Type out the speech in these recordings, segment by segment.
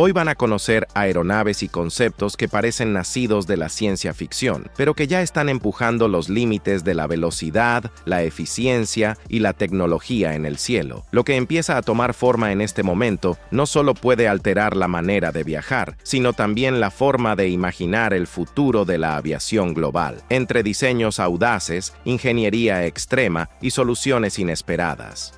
Hoy van a conocer aeronaves y conceptos que parecen nacidos de la ciencia ficción, pero que ya están empujando los límites de la velocidad, la eficiencia y la tecnología en el cielo. Lo que empieza a tomar forma en este momento no solo puede alterar la manera de viajar, sino también la forma de imaginar el futuro de la aviación global, entre diseños audaces, ingeniería extrema y soluciones inesperadas.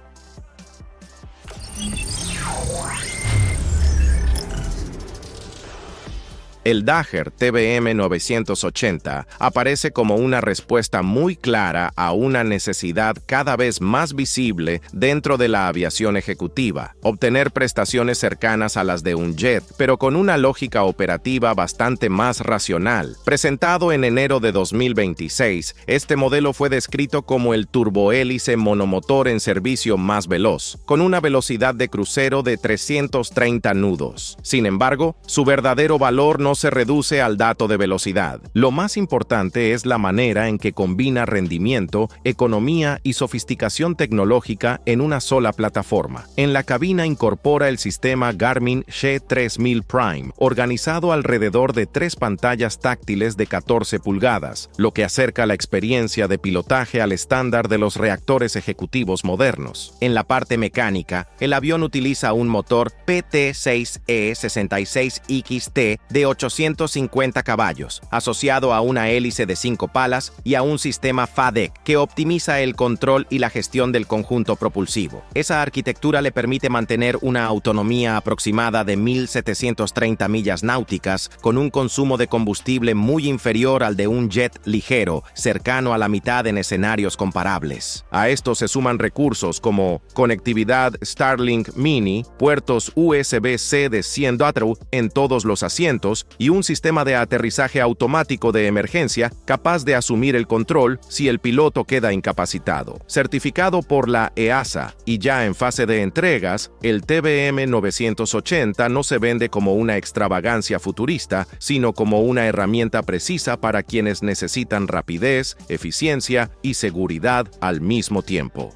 El Daher TBM 980 aparece como una respuesta muy clara a una necesidad cada vez más visible dentro de la aviación ejecutiva: obtener prestaciones cercanas a las de un jet, pero con una lógica operativa bastante más racional. Presentado en enero de 2026, este modelo fue descrito como el turbohélice monomotor en servicio más veloz, con una velocidad de crucero de 330 nudos. Sin embargo, su verdadero valor no se reduce al dato de velocidad. Lo más importante es la manera en que combina rendimiento, economía y sofisticación tecnológica en una sola plataforma. En la cabina incorpora el sistema Garmin G3000 Prime, organizado alrededor de 3 pantallas táctiles de 14 pulgadas, lo que acerca la experiencia de pilotaje al estándar de los reactores ejecutivos modernos. En la parte mecánica, el avión utiliza un motor PT6E66XT de 850 caballos, asociado a una hélice de 5 palas y a un sistema FADEC que optimiza el control y la gestión del conjunto propulsivo. Esa arquitectura le permite mantener una autonomía aproximada de 1.730 millas náuticas, con un consumo de combustible muy inferior al de un jet ligero, cercano a la mitad en escenarios comparables. A esto se suman recursos como conectividad Starlink Mini, puertos USB-C de 100 W en todos los asientos y un sistema de aterrizaje automático de emergencia capaz de asumir el control si el piloto queda incapacitado. Certificado por la EASA y ya en fase de entregas, el TBM 980 no se vende como una extravagancia futurista, sino como una herramienta precisa para quienes necesitan rapidez, eficiencia y seguridad al mismo tiempo.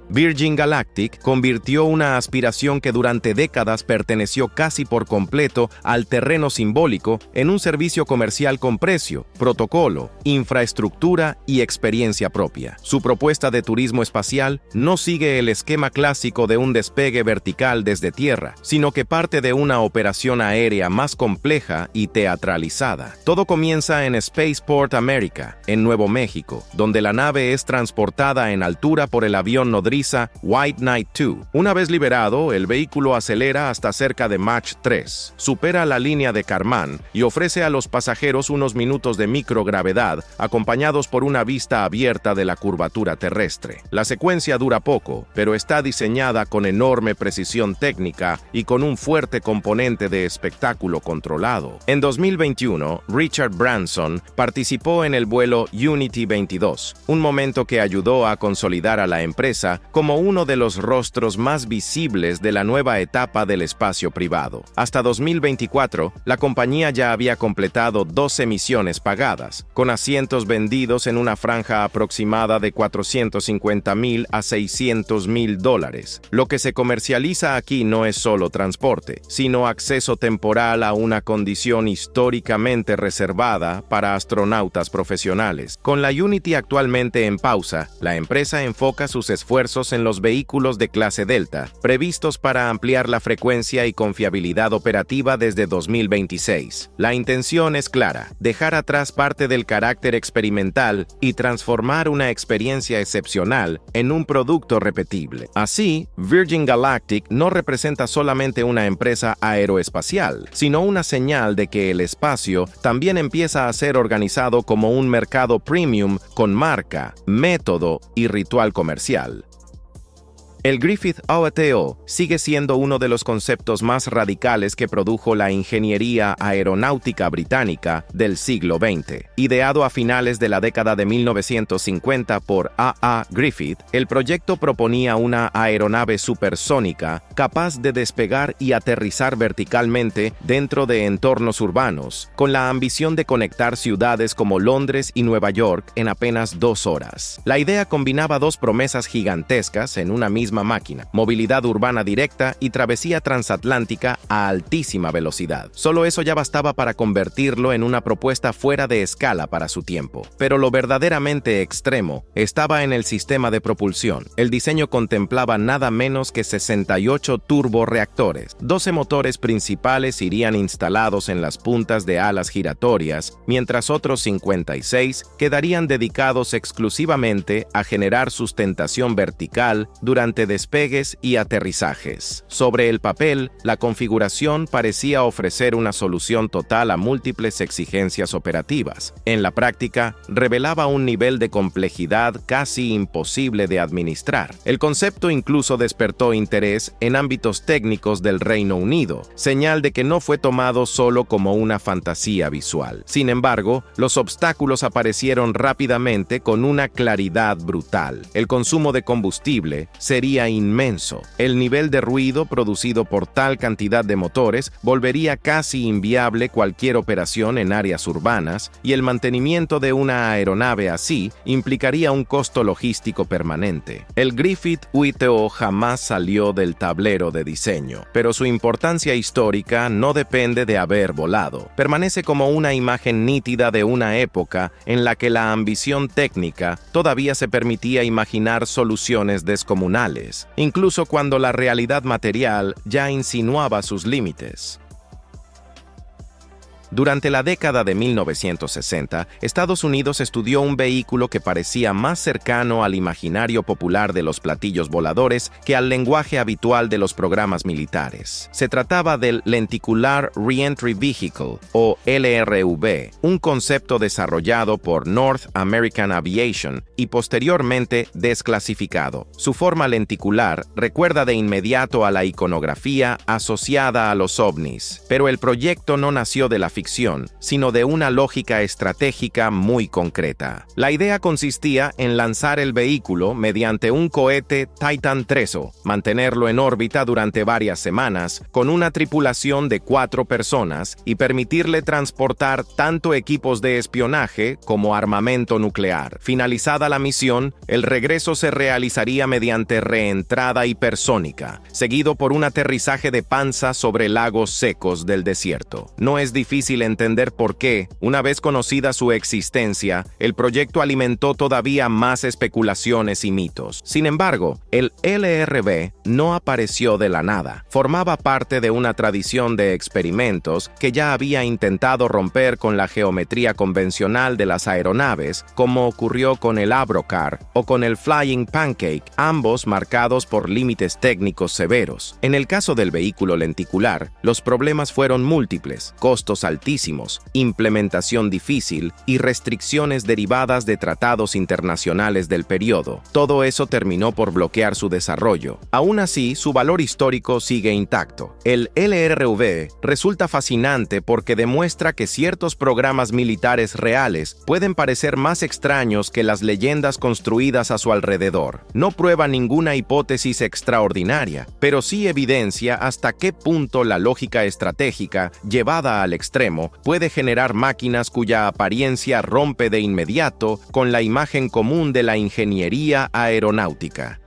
Virgin Galactic convirtió una aspiración que durante décadas perteneció casi por completo al terreno simbólico en un servicio comercial con precio, protocolo, infraestructura y experiencia propia. Su propuesta de turismo espacial no sigue el esquema clásico de un despegue vertical desde tierra, sino que parte de una operación aérea más compleja y teatralizada. Todo comienza en Spaceport America, en Nuevo México, donde la nave es transportada en altura por el avión nodriza White Knight 2. Una vez liberado, el vehículo acelera hasta cerca de Mach 3, supera la línea de Kármán y ofrece a los pasajeros unos minutos de microgravedad, acompañados por una vista abierta de la curvatura terrestre. La secuencia dura poco, pero está diseñada con enorme precisión técnica y con un fuerte componente de espectáculo controlado. En 2021, Richard Branson participó en el vuelo Unity 22, un momento que ayudó a consolidar a la empresa como uno de los rostros más visibles de la nueva etapa del espacio privado. Hasta 2024, la compañía ya había completado 12 misiones pagadas, con asientos vendidos en una franja aproximada de $450,000 a $600,000. Lo que se comercializa aquí no es solo transporte, sino acceso temporal a una condición históricamente reservada para astronautas profesionales. Con la Unity actualmente en pausa, la empresa enfoca sus esfuerzos en los vehículos de clase Delta, previstos para ampliar la frecuencia y confiabilidad operativa desde 2026. La intención es clara: dejar atrás parte del carácter experimental y transformar una experiencia excepcional en un producto repetible. Así, Virgin Galactic no representa solamente una empresa aeroespacial, sino una señal de que el espacio también empieza a ser organizado como un mercado premium con marca, método y ritual comercial. El Griffith ATO sigue siendo uno de los conceptos más radicales que produjo la ingeniería aeronáutica británica del siglo XX. Ideado a finales de la década de 1950 por A. Griffith, el proyecto proponía una aeronave supersónica capaz de despegar y aterrizar verticalmente dentro de entornos urbanos, con la ambición de conectar ciudades como Londres y Nueva York en apenas 2 horas. La idea combinaba dos promesas gigantescas en una misma misma máquina, movilidad urbana directa y travesía transatlántica a altísima velocidad. Solo eso ya bastaba para convertirlo en una propuesta fuera de escala para su tiempo. Pero lo verdaderamente extremo estaba en el sistema de propulsión. El diseño contemplaba nada menos que 68 turborreactores. 12 motores principales irían instalados en las puntas de alas giratorias, mientras otros 56 quedarían dedicados exclusivamente a generar sustentación vertical durante despegues y aterrizajes. Sobre el papel, la configuración parecía ofrecer una solución total a múltiples exigencias operativas. En la práctica, revelaba un nivel de complejidad casi imposible de administrar. El concepto incluso despertó interés en ámbitos técnicos del Reino Unido, señal de que no fue tomado solo como una fantasía visual. Sin embargo, los obstáculos aparecieron rápidamente con una claridad brutal. El consumo de combustible sería inmenso. El nivel de ruido producido por tal cantidad de motores volvería casi inviable cualquier operación en áreas urbanas, y el mantenimiento de una aeronave así implicaría un costo logístico permanente. El Griffith UITO jamás salió del tablero de diseño, pero su importancia histórica no depende de haber volado. Permanece como una imagen nítida de una época en la que la ambición técnica todavía se permitía imaginar soluciones descomunales, incluso cuando la realidad material ya insinuaba sus límites. Durante la década de 1960, Estados Unidos estudió un vehículo que parecía más cercano al imaginario popular de los platillos voladores que al lenguaje habitual de los programas militares. Se trataba del Lenticular Reentry Vehicle, o LRV, un concepto desarrollado por North American Aviation y posteriormente desclasificado. Su forma lenticular recuerda de inmediato a la iconografía asociada a los ovnis, pero el proyecto no nació de la ficción, sino de una lógica estratégica muy concreta. La idea consistía en lanzar el vehículo mediante un cohete Titan III, mantenerlo en órbita durante varias semanas con una tripulación de 4 personas y permitirle transportar tanto equipos de espionaje como armamento nuclear. Finalizada la misión, el regreso se realizaría mediante reentrada hipersónica, seguido por un aterrizaje de panza sobre lagos secos del desierto. No es difícil entender por qué, una vez conocida su existencia, el proyecto alimentó todavía más especulaciones y mitos. Sin embargo, el LRV no apareció de la nada. Formaba parte de una tradición de experimentos que ya había intentado romper con la geometría convencional de las aeronaves, como ocurrió con el Avrocar o con el Flying Pancake, ambos marcados por límites técnicos severos. En el caso del vehículo lenticular, los problemas fueron múltiples: costos altísimos, implementación difícil y restricciones derivadas de tratados internacionales del periodo. Todo eso terminó por bloquear su desarrollo. Aún así, su valor histórico sigue intacto. El LRV resulta fascinante porque demuestra que ciertos programas militares reales pueden parecer más extraños que las leyendas construidas a su alrededor. No prueba ninguna hipótesis extraordinaria, pero sí evidencia hasta qué punto la lógica estratégica, llevada al extremo, puede generar máquinas cuya apariencia rompe de inmediato con la imagen común de la ingeniería aeronáutica.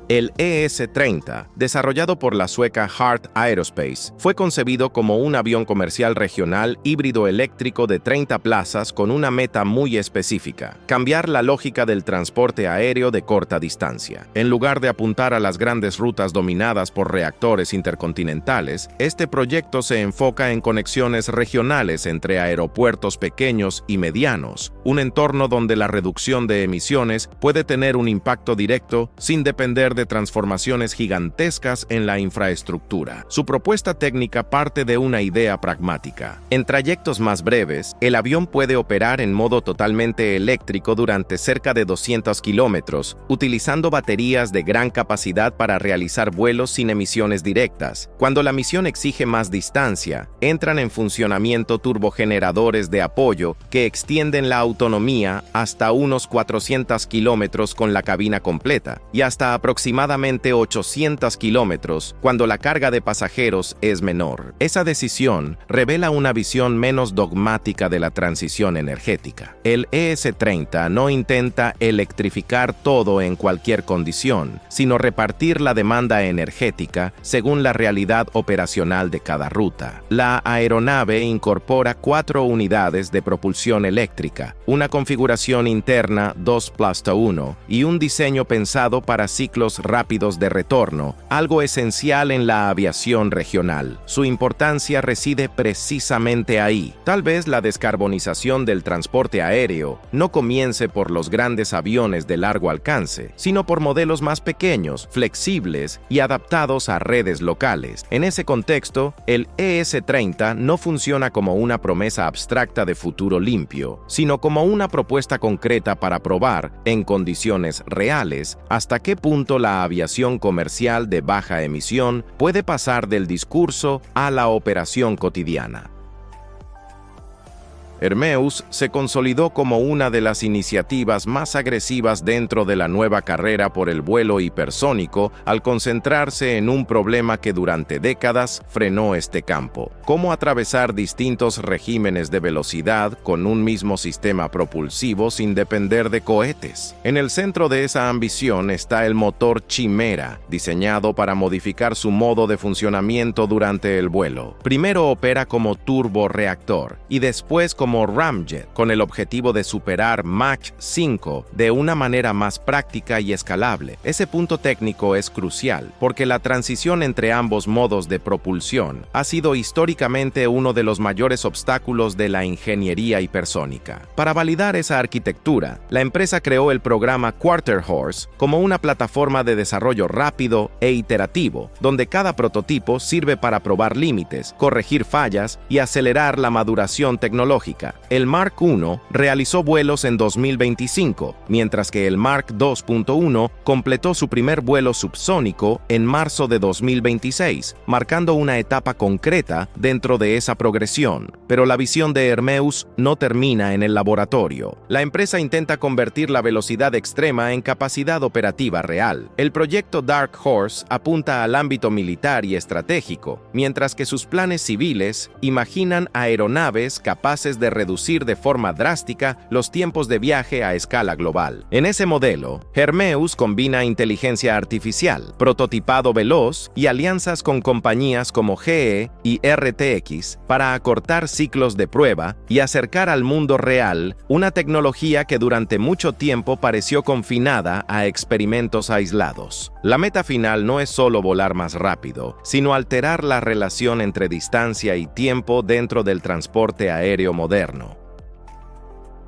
El ES-30, desarrollado por la sueca Heart Aerospace, fue concebido como un avión comercial regional híbrido eléctrico de 30 plazas con una meta muy específica: cambiar la lógica del transporte aéreo de corta distancia. En lugar de apuntar a las grandes rutas dominadas por reactores intercontinentales, este proyecto se enfoca en conexiones regionales entre aeropuertos pequeños y medianos, un entorno donde la reducción de emisiones puede tener un impacto directo sin depender de transformaciones gigantescas en la infraestructura. Su propuesta técnica parte de una idea pragmática. En trayectos más breves, el avión puede operar en modo totalmente eléctrico durante cerca de 200 kilómetros, utilizando baterías de gran capacidad para realizar vuelos sin emisiones directas. Cuando la misión exige más distancia, entran en funcionamiento turbogeneradores de apoyo que extienden la autonomía hasta unos 400 kilómetros con la cabina completa y hasta aproximadamente aproximadamente 800 kilómetros cuando la carga de pasajeros es menor. Esa decisión revela una visión menos dogmática de la transición energética. El ES-30 no intenta electrificar todo en cualquier condición, sino repartir la demanda energética según la realidad operacional de cada ruta. La aeronave incorpora 4 unidades de propulsión eléctrica, una configuración interna 2+1 y un diseño pensado para ciclos rápidos de retorno, algo esencial en la aviación regional. Su importancia reside precisamente ahí. Tal vez la descarbonización del transporte aéreo no comience por los grandes aviones de largo alcance, sino por modelos más pequeños, flexibles y adaptados a redes locales. En ese contexto, el ES-30 no funciona como una promesa abstracta de futuro limpio, sino como una propuesta concreta para probar, en condiciones reales, hasta qué punto la aviación comercial de baja emisión puede pasar del discurso a la operación cotidiana. Hermeus se consolidó como una de las iniciativas más agresivas dentro de la nueva carrera por el vuelo hipersónico al concentrarse en un problema que durante décadas frenó este campo: cómo atravesar distintos regímenes de velocidad con un mismo sistema propulsivo sin depender de cohetes. En el centro de esa ambición está el motor Chimera, diseñado para modificar su modo de funcionamiento durante el vuelo. Primero opera como turborreactor y después como Ramjet, con el objetivo de superar Mach 5 de una manera más práctica y escalable. Ese punto técnico es crucial, porque la transición entre ambos modos de propulsión ha sido históricamente uno de los mayores obstáculos de la ingeniería hipersónica. Para validar esa arquitectura, la empresa creó el programa Quarter Horse como una plataforma de desarrollo rápido e iterativo, donde cada prototipo sirve para probar límites, corregir fallas y acelerar la maduración tecnológica. El Mark I realizó vuelos en 2025, mientras que el Mark 2.1 completó su primer vuelo subsónico en marzo de 2026, marcando una etapa concreta dentro de esa progresión. Pero la visión de Hermeus no termina en el laboratorio. La empresa intenta convertir la velocidad extrema en capacidad operativa real. El proyecto Dark Horse apunta al ámbito militar y estratégico, mientras que sus planes civiles imaginan aeronaves capaces de reducir de forma drástica los tiempos de viaje a escala global. En ese modelo, Hermeus combina inteligencia artificial, prototipado veloz y alianzas con compañías como GE y RTX para acortar ciclos de prueba y acercar al mundo real una tecnología que durante mucho tiempo pareció confinada a experimentos aislados. La meta final no es solo volar más rápido, sino alterar la relación entre distancia y tiempo dentro del transporte aéreo moderno.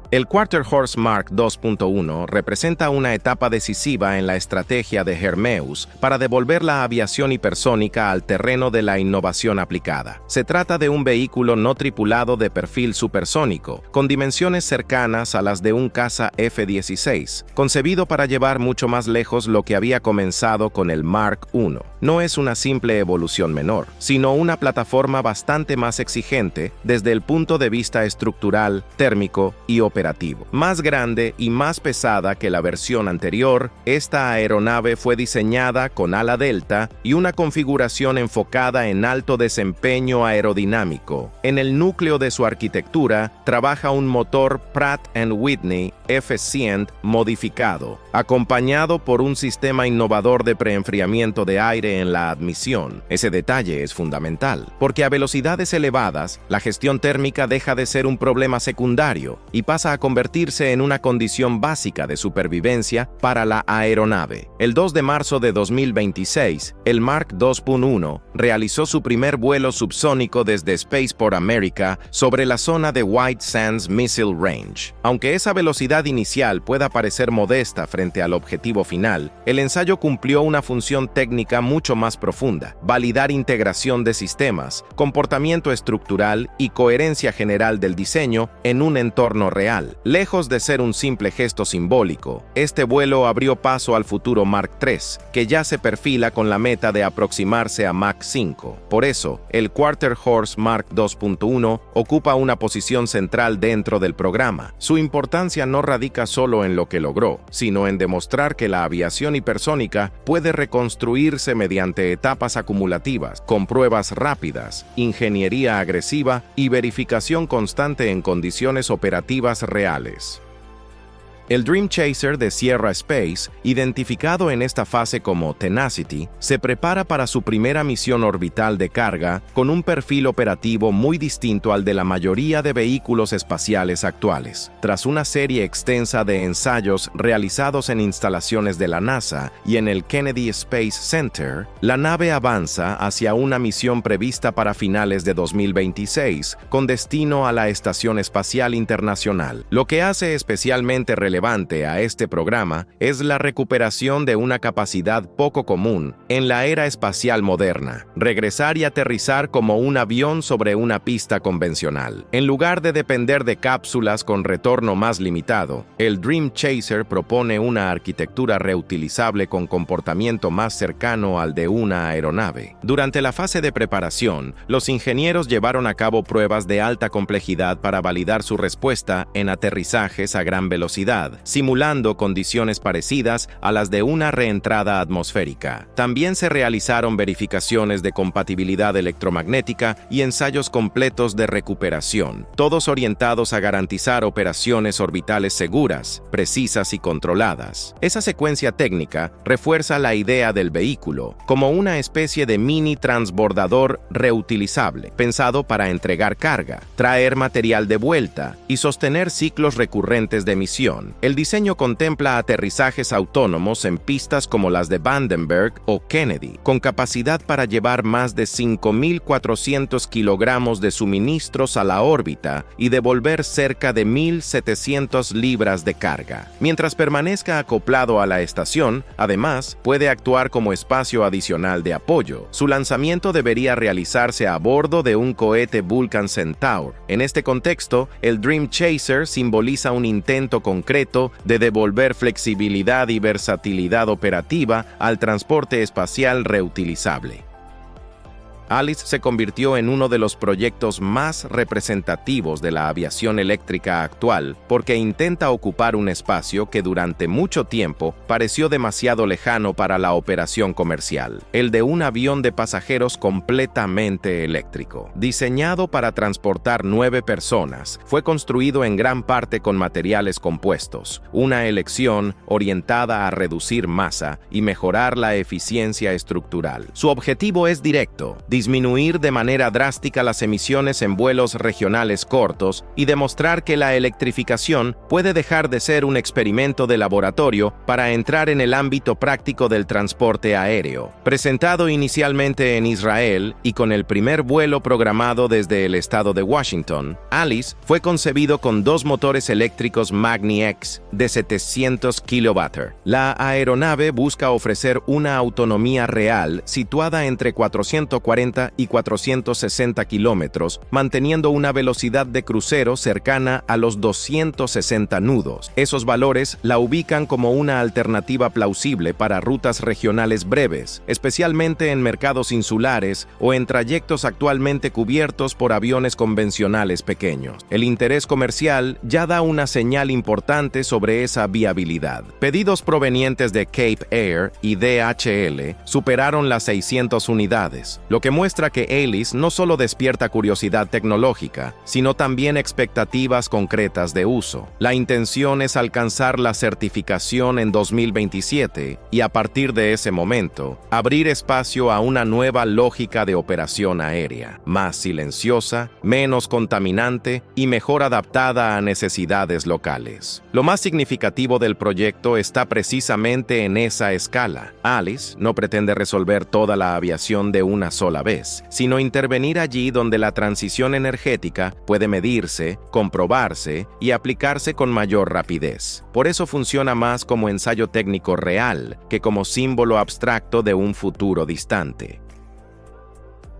El Quarter Horse Mark 2.1 representa una etapa decisiva en la estrategia de Hermeus para devolver la aviación hipersónica al terreno de la innovación aplicada. Se trata de un vehículo no tripulado de perfil supersónico, con dimensiones cercanas a las de un caza F-16, concebido para llevar mucho más lejos lo que había comenzado con el Mark I. No es una simple evolución menor, sino una plataforma bastante más exigente desde el punto de vista estructural, térmico y operativo. Más grande y más pesada que la versión anterior, esta aeronave fue diseñada con ala delta y una configuración enfocada en alto desempeño aerodinámico. En el núcleo de su arquitectura trabaja un motor Pratt & Whitney F100 modificado, acompañado por un sistema innovador de preenfriamiento de aire en la admisión. Ese detalle es fundamental, porque a velocidades elevadas, la gestión térmica deja de ser un problema secundario y pasa a convertirse en una condición básica de supervivencia para la aeronave. El 2 de marzo de 2026, el Mark 2.1 realizó su primer vuelo subsónico desde Spaceport America sobre la zona de White Sands Missile Range. Aunque esa velocidad inicial pueda parecer modesta frente al objetivo final, el ensayo cumplió una función técnica mucho más profunda: validar integración de sistemas, comportamiento estructural y coherencia general del diseño en un entorno real. real. Lejos de ser un simple gesto simbólico, este vuelo abrió paso al futuro Mark III, que ya se perfila con la meta de aproximarse a Mach 5. Por eso, el Quarter Horse Mark 2.1 ocupa una posición central dentro del programa. Su importancia no radica solo en lo que logró, sino en demostrar que la aviación hipersónica puede reconstruirse mediante etapas acumulativas, con pruebas rápidas, ingeniería agresiva y verificación constante en condiciones operativas reales. El Dream Chaser de Sierra Space, identificado en esta fase como Tenacity, se prepara para su primera misión orbital de carga con un perfil operativo muy distinto al de la mayoría de vehículos espaciales actuales. Tras una serie extensa de ensayos realizados en instalaciones de la NASA y en el Kennedy Space Center, la nave avanza hacia una misión prevista para finales de 2026, con destino a la Estación Espacial Internacional. Lo que hace especialmente relevante a este programa es la recuperación de una capacidad poco común en la era espacial moderna: regresar y aterrizar como un avión sobre una pista convencional. En lugar de depender de cápsulas con retorno más limitado, el Dream Chaser propone una arquitectura reutilizable con comportamiento más cercano al de una aeronave. Durante la fase de preparación, los ingenieros llevaron a cabo pruebas de alta complejidad para validar su respuesta en aterrizajes a gran velocidad, simulando condiciones parecidas a las de una reentrada atmosférica. También se realizaron verificaciones de compatibilidad electromagnética y ensayos completos de recuperación, todos orientados a garantizar operaciones orbitales seguras, precisas y controladas. Esa secuencia técnica refuerza la idea del vehículo como una especie de mini transbordador reutilizable, pensado para entregar carga, traer material de vuelta y sostener ciclos recurrentes de misión. El diseño contempla aterrizajes autónomos en pistas como las de Vandenberg o Kennedy, con capacidad para llevar más de 5.400 kilogramos de suministros a la órbita y devolver cerca de 1.700 libras de carga. Mientras permanezca acoplado a la estación, además, puede actuar como espacio adicional de apoyo. Su lanzamiento debería realizarse a bordo de un cohete Vulcan Centaur. En este contexto, el Dream Chaser simboliza un intento concreto de devolver flexibilidad y versatilidad operativa al transporte espacial reutilizable. Alice se convirtió en uno de los proyectos más representativos de la aviación eléctrica actual porque intenta ocupar un espacio que durante mucho tiempo pareció demasiado lejano para la operación comercial: el de un avión de pasajeros completamente eléctrico. Diseñado para transportar 9 personas, fue construido en gran parte con materiales compuestos, una elección orientada a reducir masa y mejorar la eficiencia estructural. Su objetivo es directo: disminuir de manera drástica las emisiones en vuelos regionales cortos y demostrar que la electrificación puede dejar de ser un experimento de laboratorio para entrar en el ámbito práctico del transporte aéreo. Presentado inicialmente en Israel y con el primer vuelo programado desde el estado de Washington, Alice fue concebido con 2 motores eléctricos Magni-X de 700 kW. La aeronave busca ofrecer una autonomía real situada entre 440 y 460 kilómetros, manteniendo una velocidad de crucero cercana a los 260 nudos. Esos valores la ubican como una alternativa plausible para rutas regionales breves, especialmente en mercados insulares o en trayectos actualmente cubiertos por aviones convencionales pequeños. El interés comercial ya da una señal importante sobre esa viabilidad. Pedidos provenientes de Cape Air y DHL superaron las 600 unidades, lo que muestra que Alice no solo despierta curiosidad tecnológica, sino también expectativas concretas de uso. La intención es alcanzar la certificación en 2027 y, a partir de ese momento, abrir espacio a una nueva lógica de operación aérea, más silenciosa, menos contaminante y mejor adaptada a necesidades locales. Lo más significativo del proyecto está precisamente en esa escala. Alice no pretende resolver toda la aviación de una sola vez, sino intervenir allí donde la transición energética puede medirse, comprobarse y aplicarse con mayor rapidez. Por eso funciona más como ensayo técnico real que como símbolo abstracto de un futuro distante.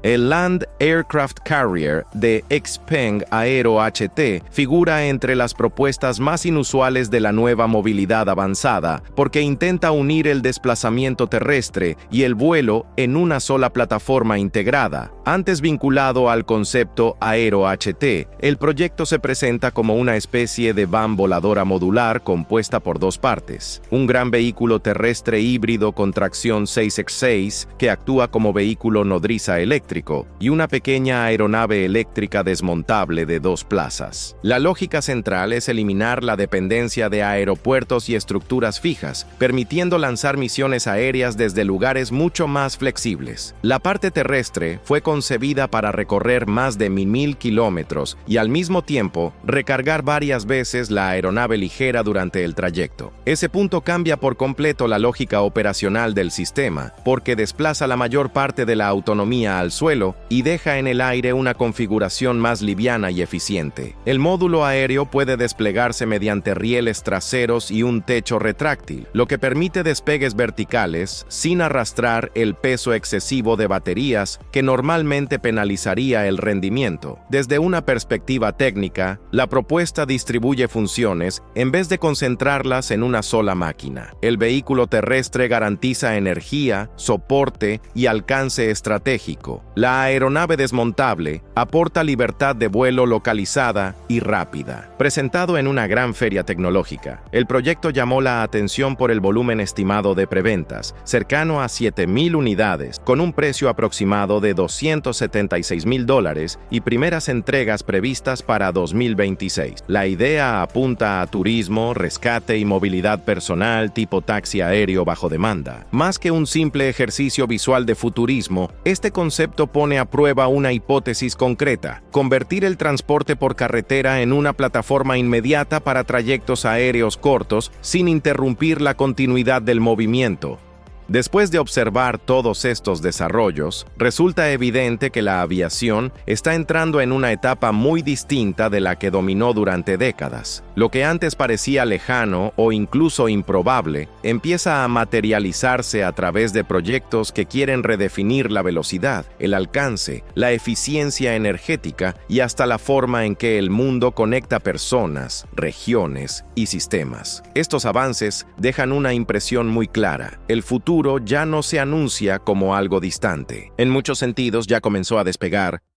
El Land Aircraft Carrier de Xpeng Aero HT figura entre las propuestas más inusuales de la nueva movilidad avanzada porque intenta unir el desplazamiento terrestre y el vuelo en una sola plataforma integrada. Antes vinculado al concepto Aero HT, el proyecto se presenta como una especie de van voladora modular compuesta por dos partes: un gran vehículo terrestre híbrido con tracción 6x6 que actúa como vehículo nodriza eléctrico y una pequeña aeronave eléctrica desmontable de 2 plazas. La lógica central es eliminar la dependencia de aeropuertos y estructuras fijas, permitiendo lanzar misiones aéreas desde lugares mucho más flexibles. La parte terrestre fue concebida para recorrer más de 1000 kilómetros y al mismo tiempo recargar varias veces la aeronave ligera durante el trayecto. Ese punto cambia por completo la lógica operacional del sistema, porque desplaza la mayor parte de la autonomía al suelo y deja en el aire una configuración más liviana y eficiente. El módulo aéreo puede desplegarse mediante rieles traseros y un techo retráctil, lo que permite despegues verticales sin arrastrar el peso excesivo de baterías que normalmente penalizaría el rendimiento. Desde una perspectiva técnica, la propuesta distribuye funciones en vez de concentrarlas en una sola máquina. El vehículo terrestre garantiza energía, soporte y alcance estratégico. La aeronave desmontable aporta libertad de vuelo localizada y rápida. Presentado en una gran feria tecnológica, el proyecto llamó la atención por el volumen estimado de preventas, cercano a 7,000 unidades, con un precio aproximado de $276,000 y primeras entregas previstas para 2026. La idea apunta a turismo, rescate y movilidad personal tipo taxi aéreo bajo demanda. Más que un simple ejercicio visual de futurismo, este concepto pone a prueba una hipótesis concreta: convertir el transporte por carretera en una plataforma inmediata para trayectos aéreos cortos sin interrumpir la continuidad del movimiento. Después de observar todos estos desarrollos, resulta evidente que la aviación está entrando en una etapa muy distinta de la que dominó durante décadas. Lo que antes parecía lejano o incluso improbable, empieza a materializarse a través de proyectos que quieren redefinir la velocidad, el alcance, la eficiencia energética y hasta la forma en que el mundo conecta personas, regiones y sistemas. Estos avances dejan una impresión muy clara: el futuro ya no se anuncia como algo distante. En muchos sentidos ya comenzó a despegar,